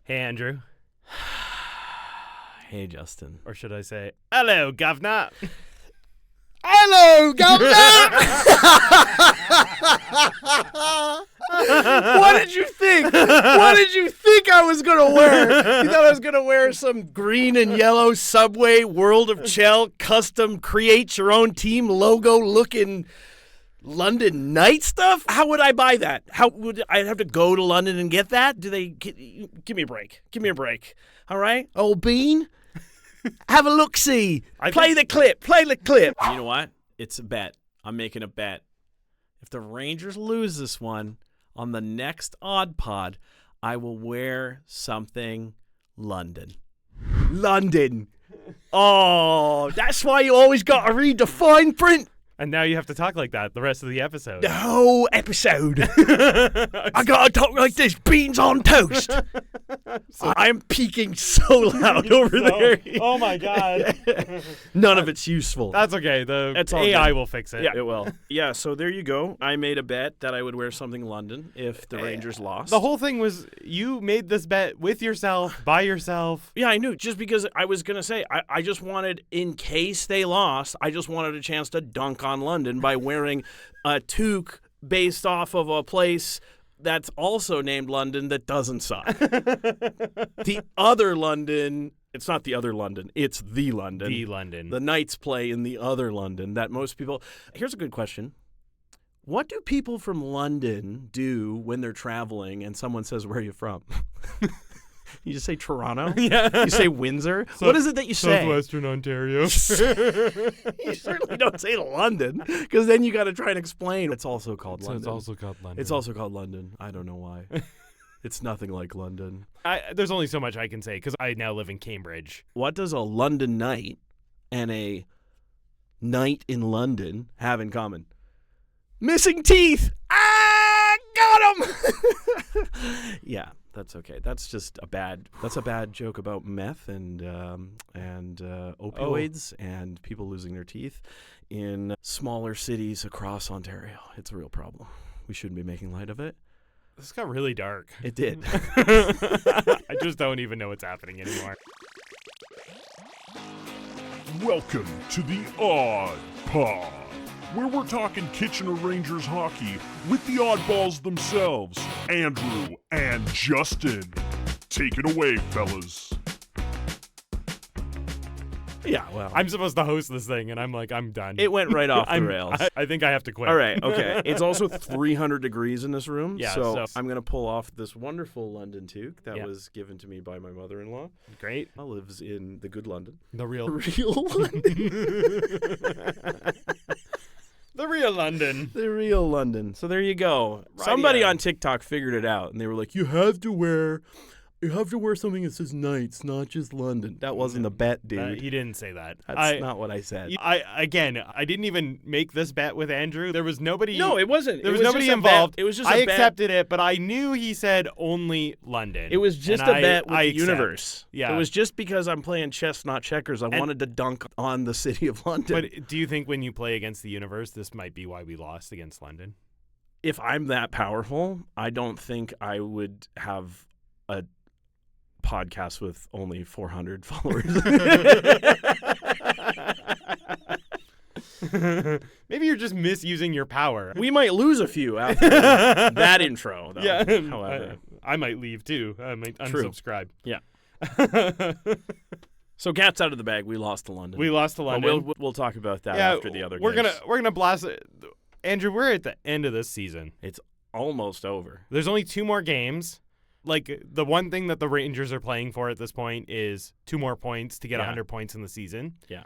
Hey, Andrew. Hey, Justin. Or should I say, hello, governor. Hello, governor! What did you think? What did you think I was going to wear? You thought I was going to wear some green and yellow Subway World of Chell custom create your own team logo looking London night stuff? How would I buy that? How would I have to go to London and get that? Give me a break. Give me a break. All right? Old bean? Have a look-see. Play the clip. You know what? It's a bet. I'm making a bet. If the Rangers lose this one, on the next Odd Pod, I will wear something London. London. Oh, that's why you always got to read the fine print. And now you have to talk like that the rest of the episode. The whole episode. I gotta talk like this. Beans on toast. I'm peeking so loud over there. Oh my God. None of it's useful. That's okay. The all AI good. will fix it. Yeah, it will. Yeah, so there you go. I made a bet that I would wear something London if the Rangers lost. The whole thing was you made this bet with yourself, by yourself. Yeah, I knew. Just because I was going to say, I just wanted, in case they lost, I just wanted a chance to dunk on London by wearing a toque based off of a place that's also named London that doesn't suck. The other London, it's not the other London, it's the London. The London. The Knights play in the other London that most people... Here's a good question. What do people from London do when they're traveling and someone says, where are you from? You just say Toronto? Yeah. You say Windsor? What is it that you say? Southwestern Ontario. You certainly don't say London, because then you got to try and explain. It's also called London. It's also called London. It's also called London. I don't know why. It's nothing like London. There's only so much I can say because I now live in Cambridge. What does a London night and a night in London have in common? Missing teeth. Ah, got him. Yeah. That's okay. That's just a bad joke about meth and opioids and people losing their teeth in smaller cities across Ontario. It's a real problem. We shouldn't be making light of it. This got really dark. It did. I just don't even know what's happening anymore. Welcome to the Odd Pod, where we're talking Kitchener Rangers hockey with the oddballs themselves, Andrew and Justin. Take it away, fellas. Yeah, well. I'm supposed to host this thing, and I'm done. It went right off the rails. I think I have to quit. All right, okay. It's also 300 degrees in this room, Yeah, so so I'm going to pull off this wonderful London toque that was given to me by my mother-in-law. Great. Who lives in the good London. The real London. The real London. The real London. So there you go. Right, Somebody on TikTok figured it out, and they were like, you have to wear something that says Knights, not just London. That wasn't a bet, dude. He didn't say that. That's not what I said. I didn't even make this bet with Andrew. There was nobody. No, it wasn't. There was nobody involved. It was just I a bet. accepted it, but I knew he said only London. It was just a bet with the accept. universe. Yeah. It was just because I'm playing chess, not checkers. I wanted to dunk on the city of London. But do you think when you play against the universe, this might be why we lost against London? If I'm that powerful, I don't think I would have a podcast with only 400 followers. Maybe you're just misusing your power. We might lose a few after that intro, though. Yeah. However, I might leave too. I might unsubscribe. Yeah. So G.R.O.A.T.s out of the bag. We lost to London. We lost to London. Well, we'll talk about that after the other we're games. We're gonna blast it. Andrew, we're at the end of this season. It's almost over. There's only 2 more games. Like, the one thing that the Rangers are playing for at this point is 2 more points to get 100 points in the season. Yeah.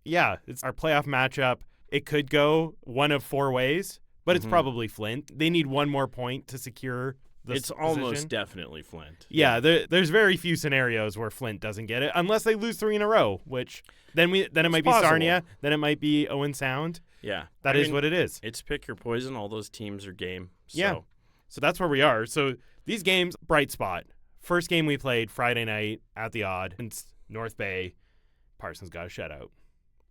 Yeah, it's our playoff matchup. It could go one of 4 ways, but it's probably Flint. They need 1 more point to secure this It's almost position. definitely Flint. Yeah, there's very few scenarios where Flint doesn't get it, unless they lose 3 in a row, which then it might be possible. Sarnia, then it might be Owen Sound. Yeah. That is what it is. It's pick your poison. All those teams are game. So. Yeah. So that's where we are. So these games, bright spot. First game we played Friday night at the Odd. It's North Bay. Parsons got a shutout.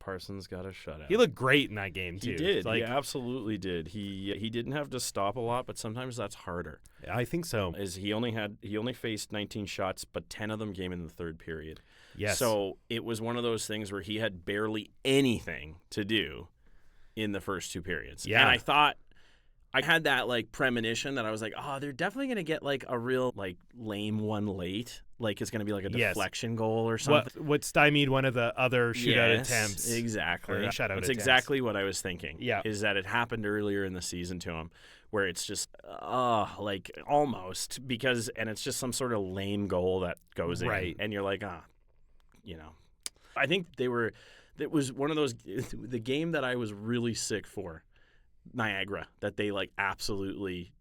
Parsons got a shutout. He looked great in that game too. He did. Like, He absolutely did. He didn't have to stop a lot, but sometimes that's harder. I think so. He only faced 19 shots, but 10 of them came in the third period. Yes. So it was one of those things where he had barely anything to do in the first two periods. Yeah. And I thought, I had that like premonition that I was like, oh, they're definitely going to get like a real like lame one late. Like it's going to be like a deflection goal or something. What stymied one of the other shootout attempts. Exactly. Or shutout That's attempts. exactly what I was thinking. Yeah. Is that it happened earlier in the season to him where it's just, like almost because, and it's just some sort of lame goal that goes in. And you're like, I think it was one of those, the game that I was really sick for, Niagara, that they like absolutely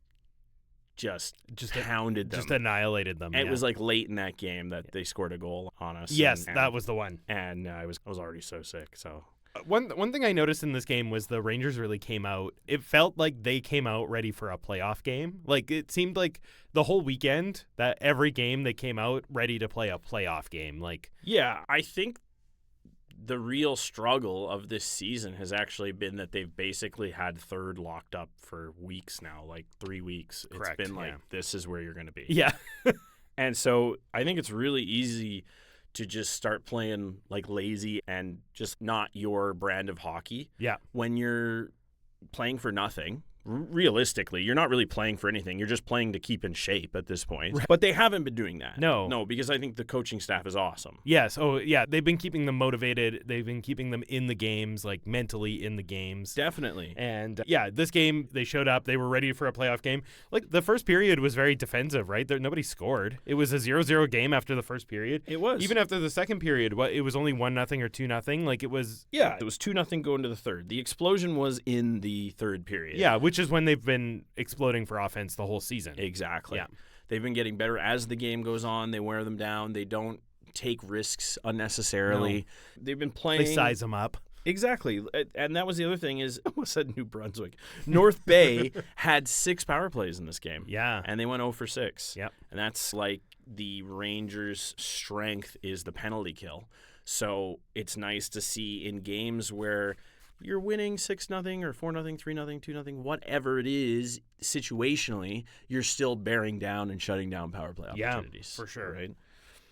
just hounded them. Just annihilated them. And it was like late in that game that they scored a goal on us. Yes, that was the one. And I was already so sick. So one thing I noticed in this game was the Rangers really came out. It felt like they came out ready for a playoff game. Like it seemed like the whole weekend that every game they came out ready to play a playoff game. Like yeah, I think the real struggle of this season has actually been that they've basically had third locked up for weeks now, like 3 weeks. Correct, It's been like, this is where you're going to be. yeah. And so I think it's really easy to just start playing like lazy and just not your brand of hockey. Yeah. When you're playing for nothing. Realistically, you're not really playing for anything. You're just playing to keep in shape at this point. Right. But they haven't been doing that. No, because I think the coaching staff is awesome. Yes. Oh, yeah. They've been keeping them motivated. They've been keeping them in the games, like mentally in the games. Definitely. And yeah, this game, they showed up. They were ready for a playoff game. Like the first period was very defensive, right? Nobody scored. It was a 0-0 game after the first period. It was. Even after the second period, it was only 1-0 or 2-0. Like it was. Yeah, it was 2-0 going to the third. The explosion was in the third period. Yeah, which is when they've been exploding for offense the whole season. Exactly. Yeah. They've been getting better as the game goes on. They wear them down. They don't take risks unnecessarily. No. They've been playing. They size them up. Exactly. And that was the other thing is, I almost said New Brunswick. North Bay had 6 power plays in this game. Yeah. And they went 0 for 6. Yep. And that's like the Rangers' strength is the penalty kill. So it's nice to see in games where you're winning 6-0 or 4-0, 3-0, 2-0, whatever it is, situationally, you're still bearing down and shutting down power play opportunities. Yeah, for sure. Right?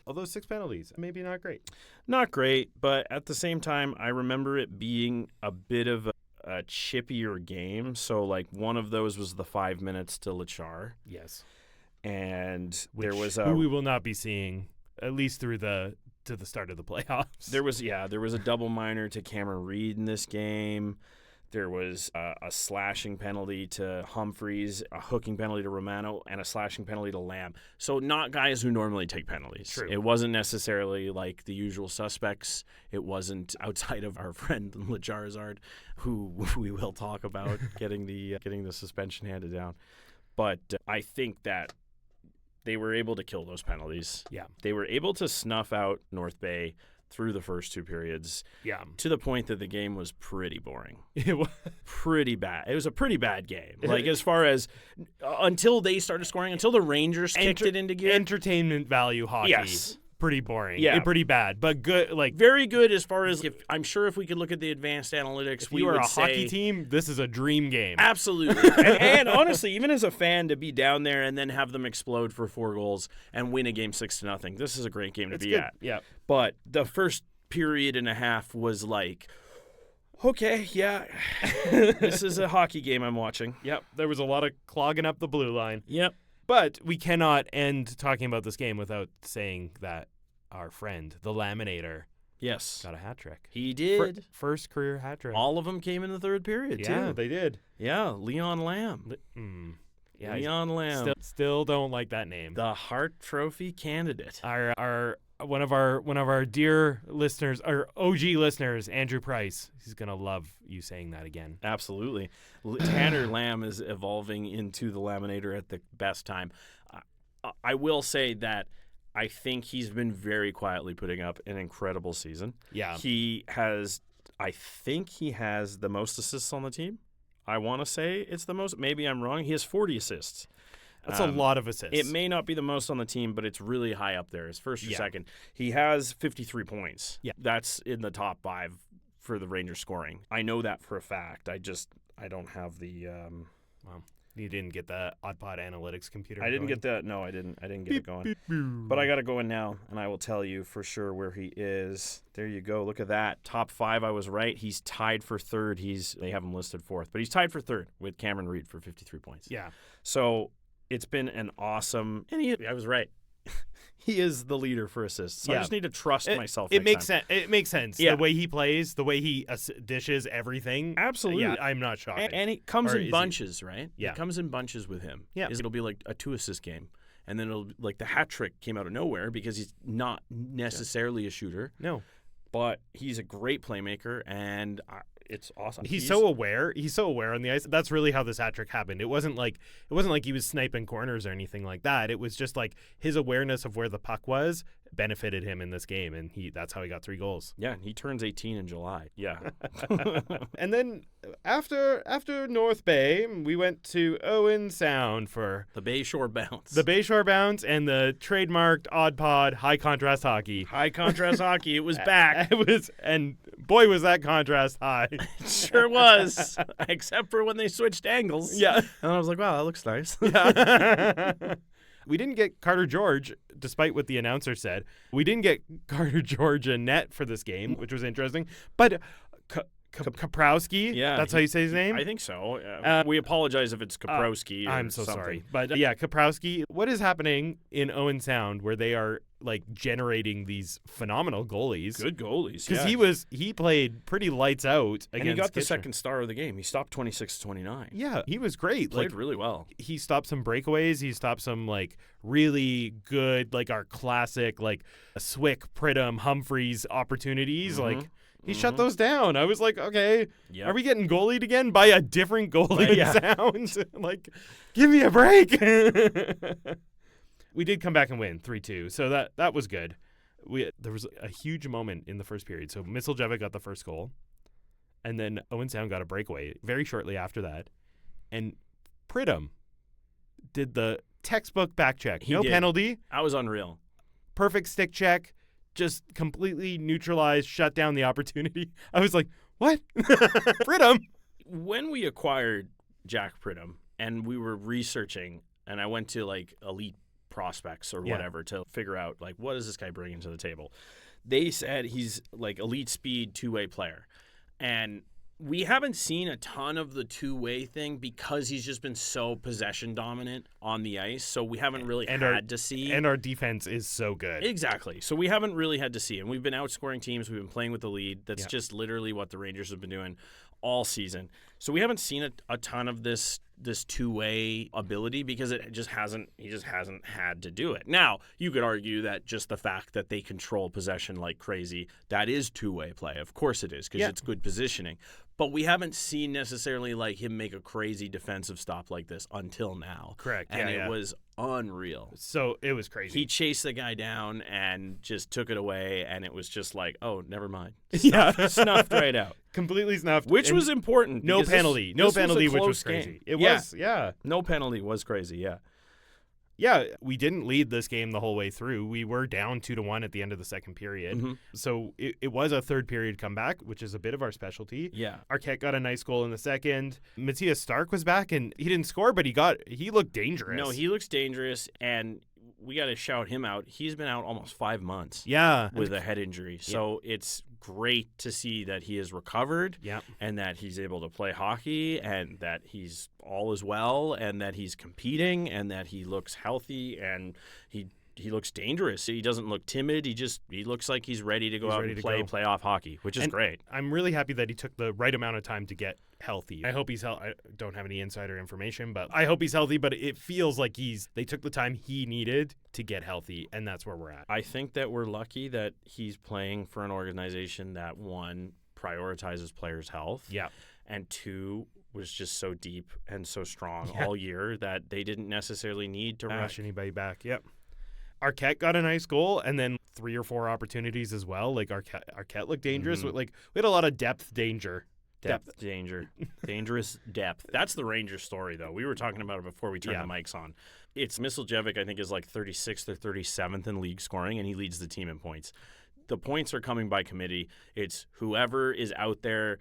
Although 6 penalties, maybe not great. Not great, but at the same time, I remember it being a bit of a chippier game. So, like, one of those was the 5 minutes to Lachar. Yes. And Which, there was who we will not be seeing, at least through to the start of the playoffs. There was a double minor to Cameron Reed in this game. There was a slashing penalty to Humphreys, a hooking penalty to Romano, and a slashing penalty to Lam. So not guys who normally take penalties. True. It wasn't necessarily like the usual suspects. It wasn't outside of our friend Lajarzard, who we will talk about getting the suspension handed down. But I think that they were able to kill those penalties. Yeah. They were able to snuff out North Bay through the first 2 periods. Yeah. To the point that the game was pretty boring. It was pretty bad. It was a pretty bad game. Like as far as until they started scoring, until the Rangers kicked it into gear. Entertainment value hockey. Yes. Pretty boring. Yeah. Pretty bad, but good. Like very good as far as I'm sure if we could look at the advanced analytics, if we you are would a hockey team, this is a dream game. Absolutely. and honestly, even as a fan, to be down there and then have them explode for 4 goals and win a game 6-0, this is a great game to be good. at. Yeah. But the first period and a half was like, okay, yeah, this is a hockey game I'm watching. Yep. There was a lot of clogging up the blue line. Yep. But we cannot end talking about this game without saying that our friend, the Laminator, yes, got a hat trick. He did. First career hat trick. All of them came in the third period, too. Yeah, they did. Yeah, Leon Lamb. Yeah, Leon Lamb. Still don't like that name. The Hart Trophy candidate. Our one of our dear listeners, our OG listeners, Andrew Price. He's gonna love you saying that again. Absolutely. Tanner Lam is evolving into the Laminator at the best time. I will say that I think he's been very quietly putting up an incredible season. Yeah. I think he has the most assists on the team. I want to say it's the most. Maybe I'm wrong. He has 40 assists. That's a lot of assists. It may not be the most on the team, but it's really high up there. It's first or second. He has 53 points. Yeah. That's in the top 5 for the Rangers scoring. I know that for a fact. I don't have the. Wow. You didn't get the Oddpod analytics computer. I didn't going? get that. No, I didn't get it going. But I got to go in now, and I will tell you for sure where he is. There you go. Look at that. Top 5, I was right. He's tied for third. They have him listed 4th, but he's tied for 3rd with Cameron Reed for 53 points. Yeah. So it's been an awesome. And I was right. He is the leader for assists. So I just need to trust myself. It makes sense. It makes sense. Yeah. The way he plays, the way he dishes everything. Absolutely. Yeah, I'm not shocked. And it comes in bunches, right? Yeah. It comes in bunches with him. Yeah. It'll be like a 2-assist game. And then it'll like the hat trick came out of nowhere because he's not necessarily a shooter. No. But he's a great playmaker, and it's awesome. He's so aware. He's so aware on the ice. That's really how this hat trick happened. It wasn't like he was sniping corners or anything like that. It was just like his awareness of where the puck was benefited him in this game, and that's how he got 3 goals. Yeah, he turns 18 in July. Yeah. And then after North Bay, we went to Owen Sound for the Bayshore Bounce. The Bayshore Bounce and the trademarked Odd Pod high contrast hockey. High contrast hockey. It was back. And boy, was that contrast high. It sure was. Except for when they switched angles. Yeah. And I was like, wow, that looks nice. Yeah. We didn't get Carter George, despite what the announcer said. We didn't get Carter George a net for this game, which was interesting. But Kaprowski, that's how you say his name? I think so. We apologize if it's Kaprowski. I'm so something. sorry. But yeah, Kaprowski, what is happening in Owen Sound where they are like generating these phenomenal goalies? Good goalies. Because he played pretty lights out against and he got the Kitchener. second star of the game. He stopped 26-29. Yeah, he was great. Played really well. He stopped some breakaways. He stopped some like really good, like our classic like Swick, Pridham, Humphreys opportunities. Like he shut those down. I was like, okay, are we getting goalied again by a different goalie in Sound? Like, give me a break. We did come back and win 3-2, so that was good. There was a huge moment in the first period. So Misseljevic got the first goal, and then Owen Sound got a breakaway very shortly after that, and Pridham did the textbook back check. No penalty. That was unreal. Perfect stick check. Just completely neutralized, shut down the opportunity. I was like, what? Pridham? When we acquired Jack Pridham and we were researching, and I went to like Elite Prospects or whatever to figure out like what is this guy bringing to the table, they said he's like elite speed two-way player. And we haven't seen a ton of the two-way thing because he's just been so possession dominant on the ice. So we haven't really had to see. And our defense is so good. Exactly. So we haven't really had to see. And we've been outscoring teams. We've been playing with the lead. That's just literally what the Rangers have been doing all season. So we haven't seen a ton of this two-way ability because he just hasn't had to do it. Now, you could argue that just the fact that they control possession like crazy, that is two-way play. Of course it is because it's good positioning. But we haven't seen necessarily like him make a crazy defensive stop like this until now. Correct. And it was unreal. So it was crazy. He chased the guy down and just took it away, and it was just like, oh, never mind. Snuffed right out. Completely snuffed. Which was important. No penalty. No penalty, which was crazy. It was, No penalty was crazy, yeah. Yeah, we didn't lead this game the whole way through. We were down 2-1 at the end of the second period. Mm-hmm. So it was a third period comeback, which is a bit of our specialty. Yeah. Arquette got a nice goal in the second. Matthias Stark was back, and he didn't score, but he looked dangerous. No, he looks dangerous, and we got to shout him out. He's been out almost 5 months with a head injury. So it's great to see that he has recovered and that he's able to play hockey and that he's all is well and that he's competing and that he looks healthy and he looks dangerous. He doesn't look timid. He looks like he's ready to go out and play playoff hockey, which is great. I'm really happy that he took the right amount of time to get healthy. I hope he's healthy. I don't have any insider information, but I hope he's healthy, but it feels like they took the time he needed to get healthy, and that's where we're at. I think that we're lucky that he's playing for an organization that, one, prioritizes players' health, and two, was just so deep and so strong all year that they didn't necessarily need to rush anybody back. Arquette got a nice goal, and then 3 or 4 opportunities as well. Like Arquette looked dangerous. Mm-hmm. Like we had a lot of depth danger. Dangerous depth. That's the Rangers story, though. We were talking about it before we turned the mics on. It's Misseljevic, I think, is like 36th or 37th in league scoring, and he leads the team in points. the points are coming by committee. It's whoever is out there,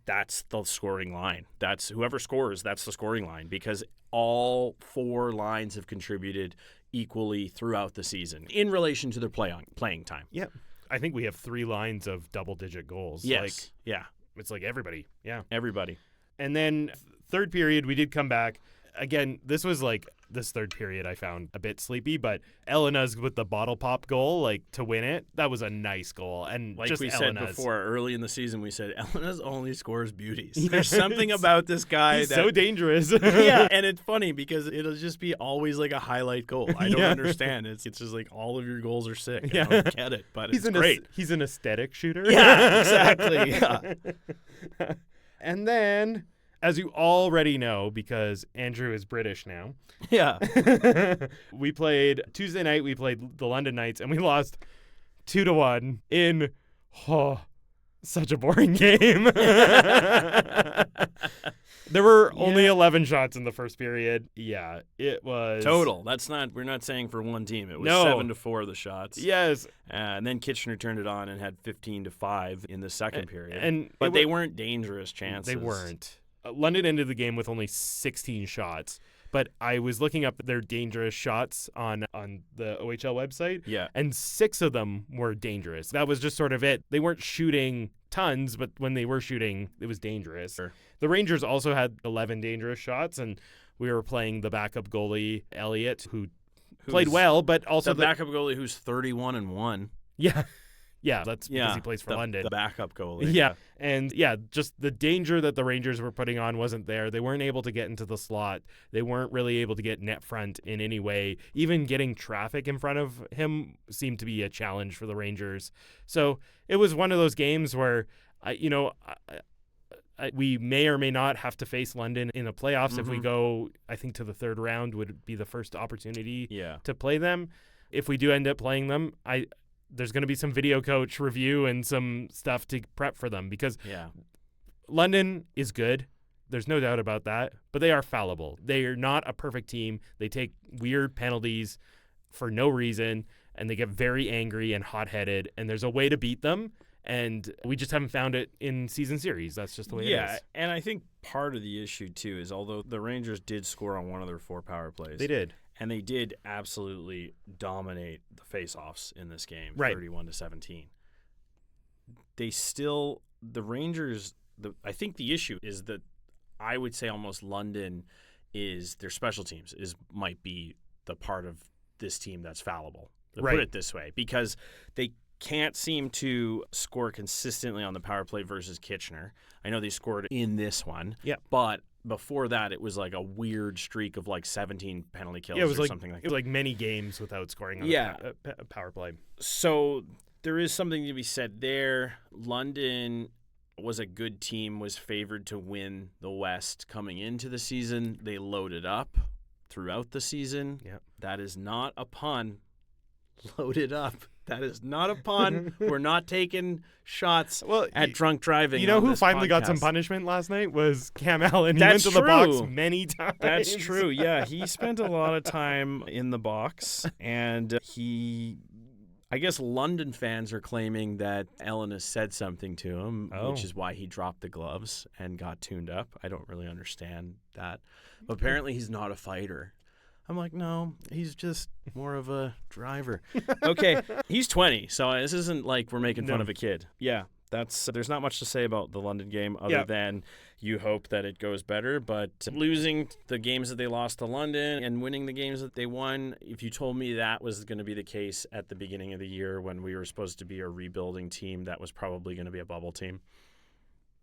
that's the scoring line. That's whoever scores, that's the scoring line, because all 4 lines have contributed equally throughout the season in relation to their playing time. Yeah. I think we have 3 lines of double-digit goals. Yes. Yeah. It's like everybody. Yeah. Everybody. And then third period, we did come back. Again, this third period I found a bit sleepy, but Elena's with the bottle pop goal, like, to win it, that was a nice goal. And like just we Elena's. said before, early in the season, we said Elena's only scores beauties. There's something about this guy He's that so dangerous. yeah, and it's funny because it'll just be always like a highlight goal. I don't understand. It's just like all of your goals are sick. I don't get it, but it's great. He's an aesthetic shooter. Yeah, exactly. Yeah. And then, as you already know, because Andrew is British now, Yeah. we played Tuesday night. We played the London Knights, and we lost 2-1 in such a boring game. There were only 11 shots in the first period. Yeah, it was Total. We're not saying for one team. It was No. 7-4 the shots. Yes, And then Kitchener turned it on and had 15-5 in the second period. and But they weren't dangerous chances. They weren't. London ended the game with only 16 shots. But I was looking up their dangerous shots on the OHL website. Yeah. And 6 of them were dangerous. That was just sort of it. They weren't shooting tons, but when they were shooting, it was dangerous. Sure. The Rangers also had 11 dangerous shots, and we were playing the backup goalie, Elliott, who played well, but also the backup goalie who's 31-1. Yeah. Yeah, that's because he plays for London. The backup goalie. Yeah. And just the danger that the Rangers were putting on wasn't there. They weren't able to get into the slot. They weren't really able to get net front in any way. Even getting traffic in front of him seemed to be a challenge for the Rangers. So it was one of those games where, we may or may not have to face London in the playoffs. Mm-hmm. If we go, I think, to the third round would be the first opportunity to play them. If we do end up playing them, there's going to be some video coach review and some stuff to prep for them because London is good. There's no doubt about that, but they are fallible. They are not a perfect team. They take weird penalties for no reason, and they get very angry and hot-headed, and there's a way to beat them, and we just haven't found it in season series. That's just the way it is. Yeah, and I think part of the issue, too, is although the Rangers did score on one of their 4 power plays. They did. And they did absolutely dominate the faceoffs in this game, right. 31-17. The Rangers, I think the issue is that I would say almost London is their special teams might be the part of this team that's fallible. Right. Put it this way, because they can't seem to score consistently on the power play versus Kitchener. I know they scored in this one, but before that, it was like a weird streak of like 17 penalty kills something like that. It was like many games without scoring on a power play. So there is something to be said there. London was a good team, was favored to win the West coming into the season. They loaded up throughout the season. Yep. That is not a pun. Loaded up. That is not a pun. We're not taking shots at drunk driving. You know who finally got some punishment last night was Cam Allen. He went to the box many times. That's true. Yeah, he spent a lot of time in the box, and I guess London fans are claiming that Ellen has said something to him, which is why he dropped the gloves and got tuned up. I don't really understand that. But apparently he's not a fighter. I'm like, no, he's just more of a driver. Okay, he's 20, so this isn't like we're making fun of a kid. Yeah, there's not much to say about the London game other than you hope that it goes better. But losing the games that they lost to London and winning the games that they won, if you told me that was going to be the case at the beginning of the year when we were supposed to be a rebuilding team that was probably going to be a bubble team,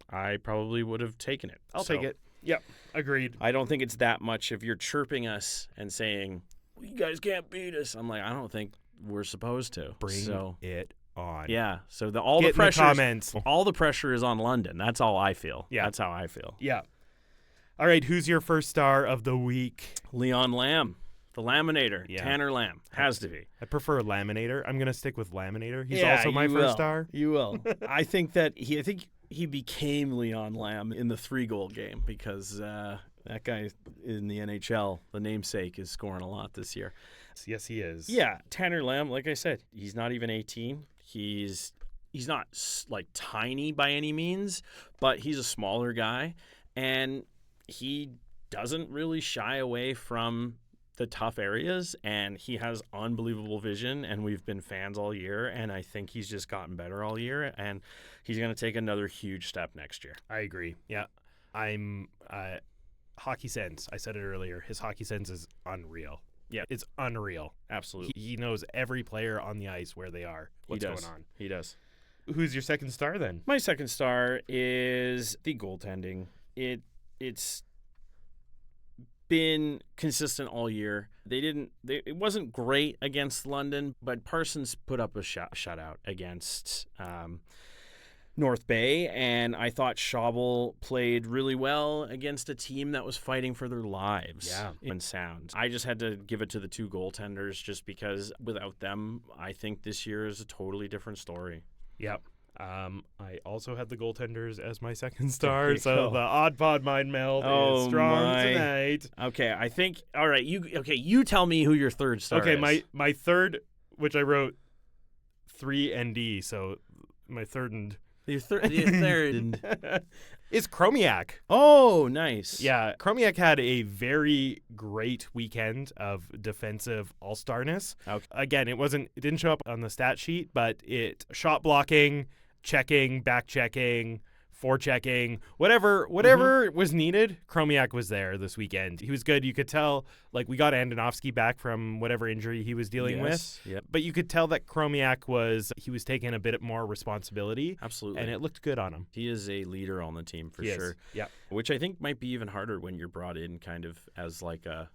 I probably would have taken it. I'll take it. Yep, agreed. I don't think it's that much if you're chirping us and saying, well, you guys can't beat us. I'm like, I don't think we're supposed to. Bring it on. Yeah, so all the pressure is on London. That's all I feel. Yeah. That's how I feel. Yeah. All right, who's your first star of the week? Leon Lam, the Laminator. Yeah. Tanner Lam. Has to be. I prefer Laminator. I'm going to stick with Laminator. He's also my first star. You will. I think he became Leon Lam in the 3-goal game because that guy in the NHL, the namesake, is scoring a lot this year. Yes, he is. Yeah, Tanner Lam, like I said, he's not even 18. He's not like tiny by any means, but he's a smaller guy, and he doesn't really shy away from the tough areas, and he has unbelievable vision, and we've been fans all year, and I think he's just gotten better all year, and he's going to take another huge step next year. I agree. Yeah. I'm hockey sense. I said it earlier. His hockey sense is unreal. Yeah. It's unreal. Absolutely. He knows every player on the ice, where they are, what's going on. He does. Who's your second star then? My second star is the goaltending. It's been consistent all year. It wasn't great against London, but Parsons put up a shutout against North Bay, and I thought Schaubel played really well against a team that was fighting for their lives. Yeah. In sound. I just had to give it to the two goaltenders just because without them, I think this year is a totally different story. Yep. I also had the goaltenders as my second star, you so go. the odd pod mind meld is strong tonight. Okay, I think. All right, you tell me who your third star is. Okay, my third, which I wrote 3 ND, so my third and Your third. is Chromiak. Oh, nice. Yeah, Chromiak had a very great weekend of defensive all-starness. Okay. Again, it didn't show up on the stat sheet, but it shot blocking, checking, back checking, forechecking, whatever was needed. Chromiak was there this weekend. He was good. You could tell, like, we got Andonovsky back from whatever injury he was dealing with. Yep. But you could tell that Chromiak was taking a bit more responsibility. Absolutely. And it looked good on him. He is a leader on the team for He sure. is. Yeah. Which I think might be even harder when you're brought in kind of as like a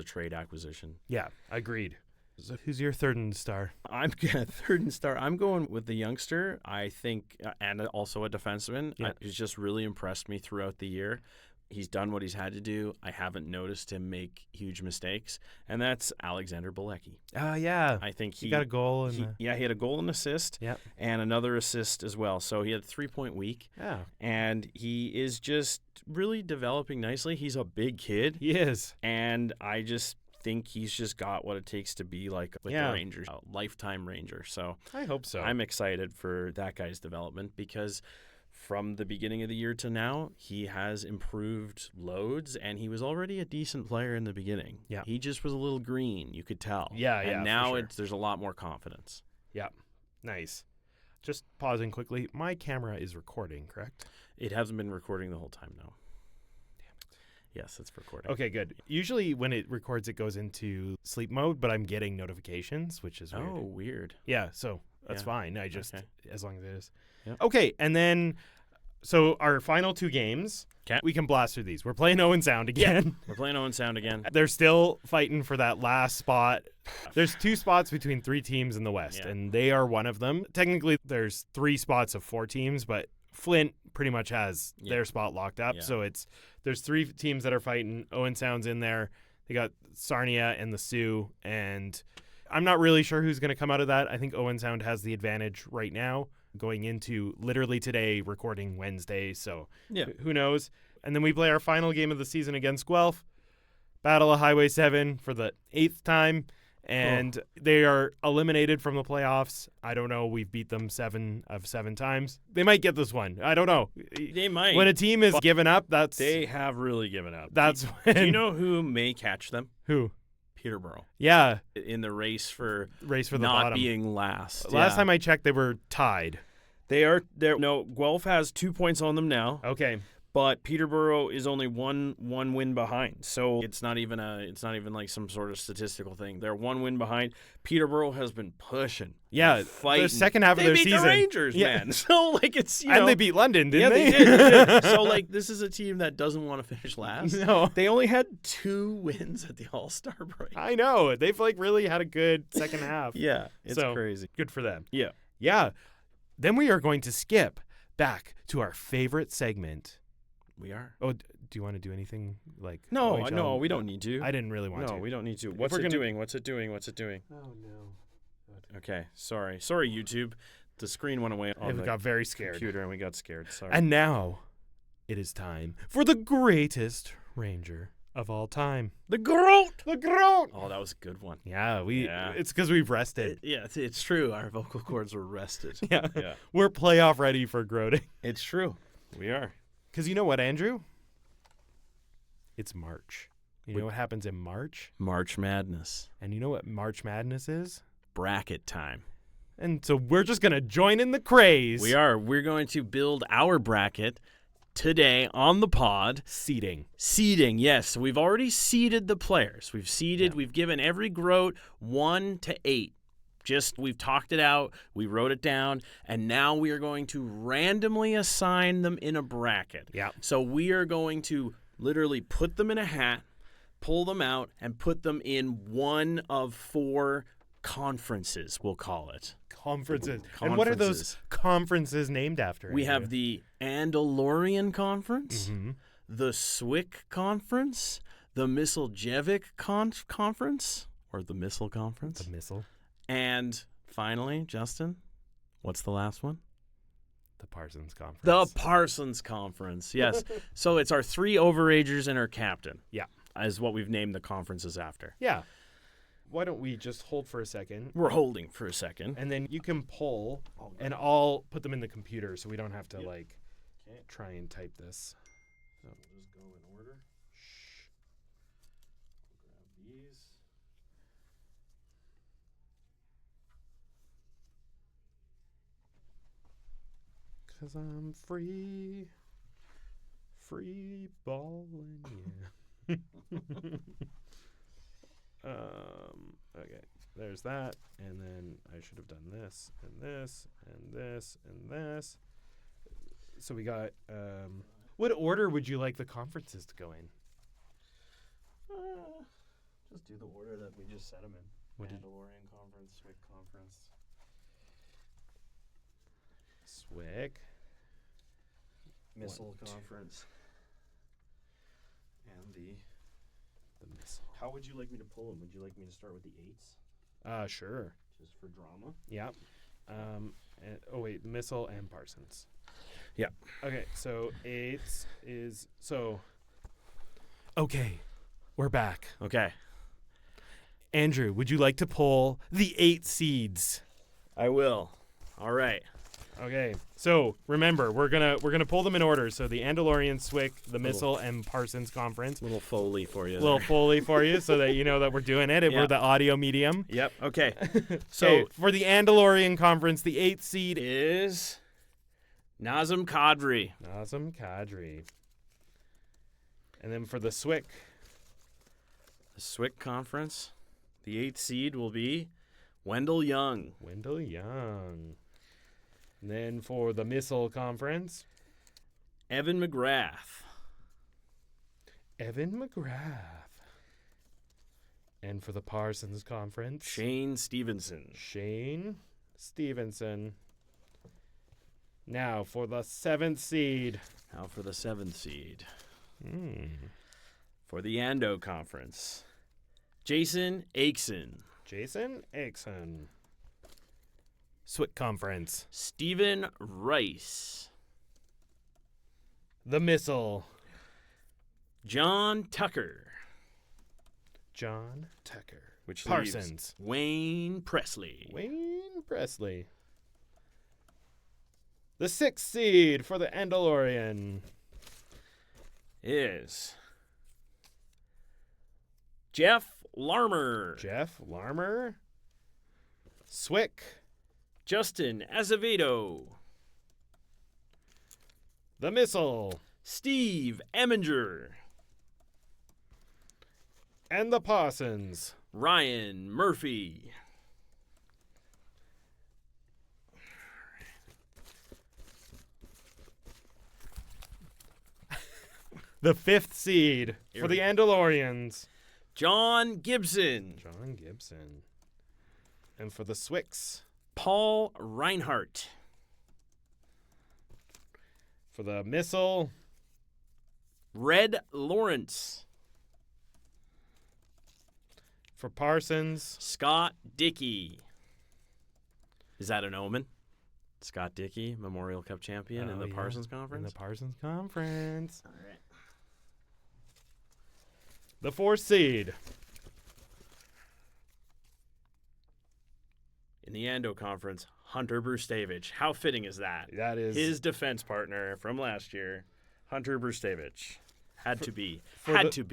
trade acquisition. Yeah, agreed. So who's your third star? I'm third star. I'm going with the youngster. I think, and also a defenseman. Yeah. He's just really impressed me throughout the year. He's done what he's had to do. I haven't noticed him make huge mistakes, and that's Alexander Bilecki. Yeah. I think He got a goal. he had a goal and assist, Yep. and another assist as well. So he had a 3-point week, Yeah. and he is just really developing nicely. He's a big kid, He is. and I just think he's just got what it takes to be like a Ranger, a lifetime Ranger. So I hope so. I'm excited for that guy's development because from the beginning of the year to now, he has improved loads, and he was already a decent player in the beginning. Yeah. He just was a little green, you could tell. Yeah, and for now sure. there's a lot more confidence. Yeah. Nice. Just pausing quickly. My camera is recording, correct? It hasn't been recording the whole time, no. Yes, it's recording. Okay, good. Usually when it records, it goes into sleep mode, but I'm getting notifications, which is weird. Oh, weird. Yeah, so that's Yeah. fine. I just, Okay. as long as it is. Yep. Okay, and then, so our final 2 games, 'Kay. we can blast through these. We're playing Owen Sound again. We're playing Owen Sound again. They're still fighting for that last spot. There's 2 spots between 3 teams in the West, Yeah. and they are one of them. Technically, there's 3 spots of 4 teams, but Flint pretty much has their spot locked up. Yeah. So there's 3 teams that are fighting. Owen Sound's in there. They got Sarnia and the Sioux, and I'm not really sure who's going to come out of that. I think Owen Sound has the advantage right now going into literally today, recording Wednesday. So Yeah. who knows? And then we play our final game of the season against Guelph. Battle of Highway 7 for the 8th time. And they are eliminated from the playoffs. I don't know. We've beat them 7 of 7 times. They might get this one. I don't know. They might. When a team is given up, They have really given up. that's when. Do you know who may catch them? Who? Peterborough. Yeah. In the race for Race for the not bottom. being last. Last Yeah. time I checked, they were tied. They are there. No, Guelph has 2 points on them now, Okay. but Peterborough is only one win behind. So it's not even like some sort of statistical thing. They're 1 win behind. Peterborough has been pushing. Yeah. Fighting. The second half of They their beat season. the Rangers, Yeah. man. So like it's And they beat London, didn't they they? did. So like this is a team that doesn't want to finish last. No. They only had 2 wins at the All-Star break. I know. They've like really had a good second half. Yeah, it's So, crazy. Good for them. Yeah. Yeah. Then we are going to skip back to our favorite segment. We are. Oh, do you want to do anything like No, OHL? no, we don't need to. I didn't really want to. No, we don't need to. What's we're it gonna- doing? What's it doing? What's it doing? Oh no. Okay, sorry, YouTube. The screen went away on I the got very scared. computer, and we got scared. Sorry. And now it is time for the greatest Ranger of all time. The G.R.O.A.T. The G.R.O.A.T. Oh, that was a good one. Yeah, Yeah. it's because we've rested. It's true. Our vocal cords were rested. Yeah. Yeah. We're playoff ready for G.R.O.A.T. It's true. We are. Because you know what, Andrew? It's March. You know what happens in March? March Madness. And you know what March Madness is? Bracket time. And so we're just going to join in the craze. We are. We're going to build our bracket today on the pod. Seeding. Seeding, yes. So we've already seeded the players. We've seeded. We've given every G.R.O.A.T. 1 to 8. We've talked it out. We wrote it down. And now we are going to randomly assign them in a bracket. Yeah. So we are going to literally put them in a hat, pull them out, and put them in one of 4 conferences, we'll call it. Conferences. And what are those conferences named after? We have the Andalorian Conference, Mm-hmm. the SWIC Conference, the Missilejevic Conference, or the Missile Conference. The missile. And finally, Justin, what's the last one? The Parsons Conference. The Parsons Conference, yes. So it's our 3 overagers and our captain. Yeah. Is what we've named the conferences after. Yeah. Why don't we just hold for a second? We're holding for a second. And then you can pull, and I'll put them in the computer so we don't have to, try and type this. So we'll just go in order. Grab these. Because I'm free balling, yeah. Okay, there's that, and then I should have done this, and this, and this, and this. So we got, what order would you like the conferences to go in? Just do the order that we just set them in. Mandalorian Conference, SWIC Conference. SWIC. Missile Conference. And the missile. How would you like me to pull them? Would you like me to start with the 8s? Sure. Just for drama? Yeah. The missile and Parsons. Yeah. Okay, so 8s is, okay, we're back. Okay. Andrew, would you like to pull the 8 seeds? I will. All right. Okay, so remember, we're gonna pull them in order. So the Andalorian, SWIC, the Missile, and Parsons Conference. Little Foley for you. Little Foley for you, so that you know that we're doing it. Yeah. We're the audio medium. Yep. Okay. So for the Andalorian Conference, the 8th seed is Nazem Kadri. Nazem Kadri. And then for the SWIC. The SWIC Conference, the 8th seed will be Wendell Young. Wendell Young. And then for the Missile Conference, Evan McGrath. Evan McGrath. And for the Parsons Conference, Shane Stevenson. Shane Stevenson. Now for the 7th seed. Now for the 7th seed. Hmm. For the Ando Conference, Jason Aikson. Jason Aikson. SWIC Conference, Stephen Rice. the Missile, John Tucker. John Tucker. Which Parsons. leaves Wayne Presley. Wayne Presley. The 6th seed for the Andalorian is Jeff Larmer. Jeff Larmer. SWIC. Justin Azevedo. The Missile. Steve Eminger. And the Parsons. Ryan Murphy. The 5th seed for the Andalorians. John Gibson. John Gibson. And for the SWICs. Paul Reinhardt. For the Missile. Red Lawrence. For Parsons. Scott Dickey. Is that an omen? Scott Dickey, Memorial Cup champion in the Parsons Conference? In the Parsons Conference. All right. The 4th seed. In the Ando Conference, Hunter Brustevich. How fitting is that? That is his defense partner from last year, Hunter Brustevich. Had to be. Hat. to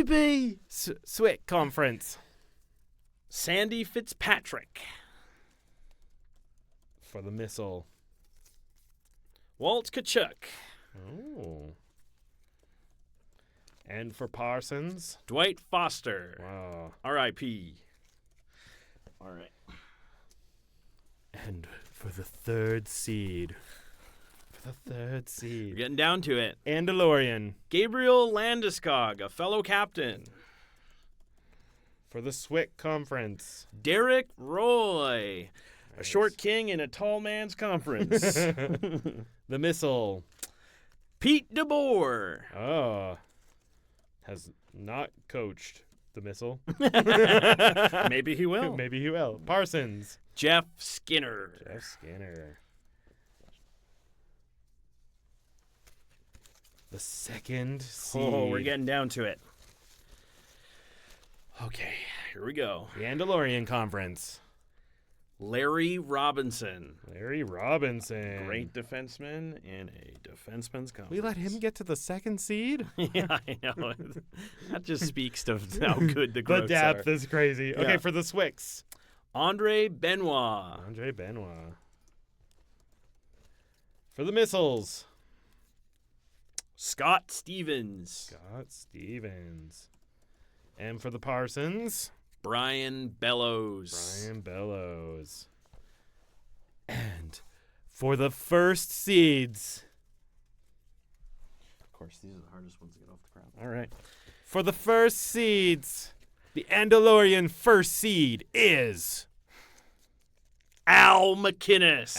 be. Swick Conference. Sandy Fitzpatrick. For the missile. Walt Kachuk. Oh. And for Parsons. Dwight Foster. Wow. R.I.P. All right. And for the 3rd seed. We're getting down to it. Andalorian. Gabriel Landeskog, a fellow captain. For the Swick Conference. Derek Roy, a short king in a tall man's conference. The missile. Pete DeBoer. Oh. Has not coached the missile. Maybe he will. Maybe he will. Parsons. Jeff Skinner. The 2nd seed. Oh, we're getting down to it. Okay, here we go. The Andalorian Conference. Larry Robinson. Larry Robinson. Great defenseman in a defenseman's conference. We let him get to the 2nd seed? Yeah, I know. That just speaks to how good the G.R.O.A.T.s The depth are. is crazy. Yeah. Okay, for the Swicks. Andre Benoit. For the missiles. Scott Stevens. And for the Parsons. Brian Bellows. And for the 1st seeds. Of course, these are the hardest ones to get off the ground. All right. For the 1st seeds, the Andalorian 1st seed is Al McInnes.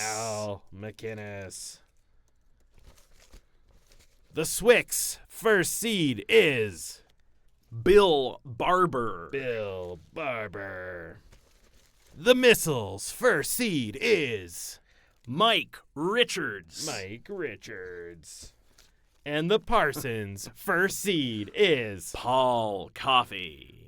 The Swicks 1st seed is Bill Barber. The Missiles 1st seed is Mike Richards. And the Parsons 1st seed is Paul Coffey.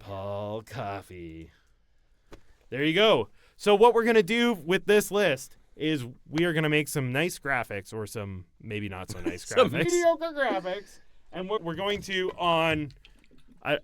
There you go. So what we're going to do with this list is we are going to make some nice graphics, or some maybe not so nice graphics. Mediocre graphics. And what we're going to on... can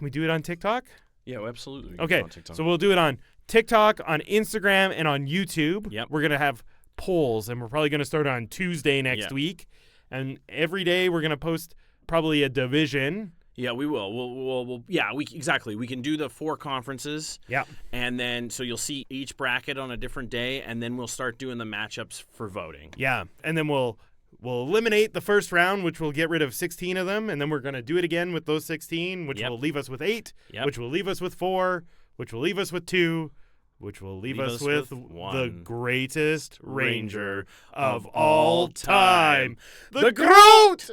we do it on TikTok? Yeah, absolutely. Okay, so we'll do it on TikTok, on Instagram, and on YouTube. Yep. We're going to have polls, and we're probably going to start on Tuesday next week. And every day we're going to post probably a division. Yeah, we will. We'll exactly. We can do the 4 conferences. Yeah. And then, so you'll see each bracket on a different day, and then we'll start doing the matchups for voting. Yeah, and then we'll eliminate the first round, which will get rid of 16 of them, and then we're going to do it again with those 16, which will leave us with 8, which will leave us with 4, which will leave us with 2, which will leave us with the greatest Ranger of all time, the G.R.O.A.T.s!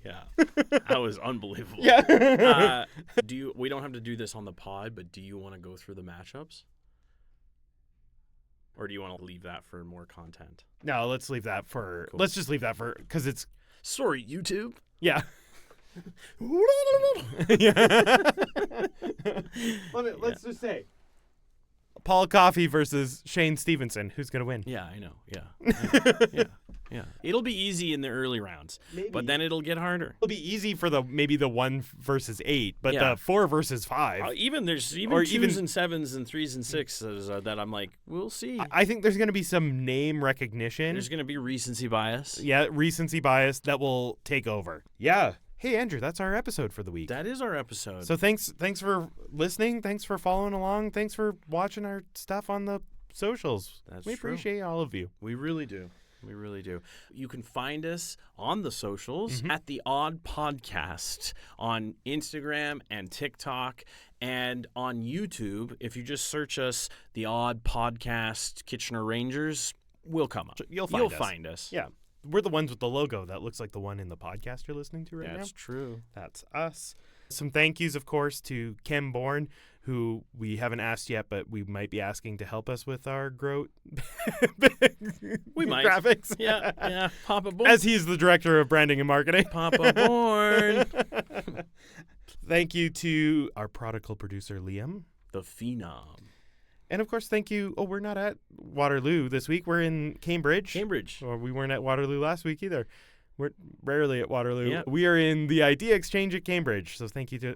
Yeah, that was unbelievable. Yeah. We don't have to do this on the pod, but do you want to go through the matchups? Or do you want to leave that for more content? No, let's leave that for... Cool. Let's just leave that for... Because it's... Sorry, YouTube. Yeah. Let's just say... Paul Coffey versus Shane Stevenson. Who's going to win? Yeah, I know. Yeah. Yeah. It'll be easy in the early rounds, but then it'll get harder. It'll be easy for maybe the 1 versus 8, but the 4 versus 5. There's 2s and 7s and 3s and 6s that I'm like, we'll see. I think there's going to be some name recognition. There's going to be recency bias. Yeah, recency bias that will take over. Yeah. Hey, Andrew, that's our episode for the week. That is our episode. So thanks for listening. Thanks for following along. Thanks for watching our stuff on the socials. We appreciate all of you. We really do. We really do. You can find us on the socials at The Odd Podcast on Instagram and TikTok, and on YouTube. If you just search us, The Odd Podcast Kitchener Rangers, we'll come up. You'll find us. Yeah. We're the ones with the logo that looks like the one in the podcast you're listening to right now. That's true. That's us. Some thank yous, of course, to Ken Bourne, who we haven't asked yet, but we might be asking to help us with our G.R.O.A.T. We might. graphics. Yeah. Pop aboard. As he's the director of branding and marketing. Pop aboard. Thank you to our prodigal producer, Liam. The Phenom. And, of course, thank you. Oh, we're not at Waterloo this week. We're in Cambridge. Or we weren't at Waterloo last week either. We're rarely at Waterloo. Yeah. We are in the Idea Exchange at Cambridge. So thank you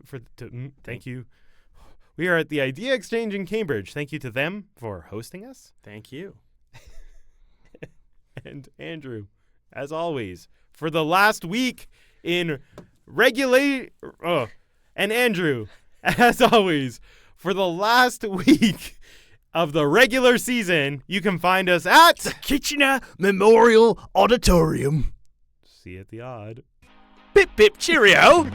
thank you. We are at the Idea Exchange in Cambridge. Thank you to them for hosting us. Thank you. And Andrew, as always, for the last week in and Andrew, as always, for the last week of the regular season, you can find us at the Kitchener Memorial Auditorium. See you at the odd. Pip, pip, cheerio.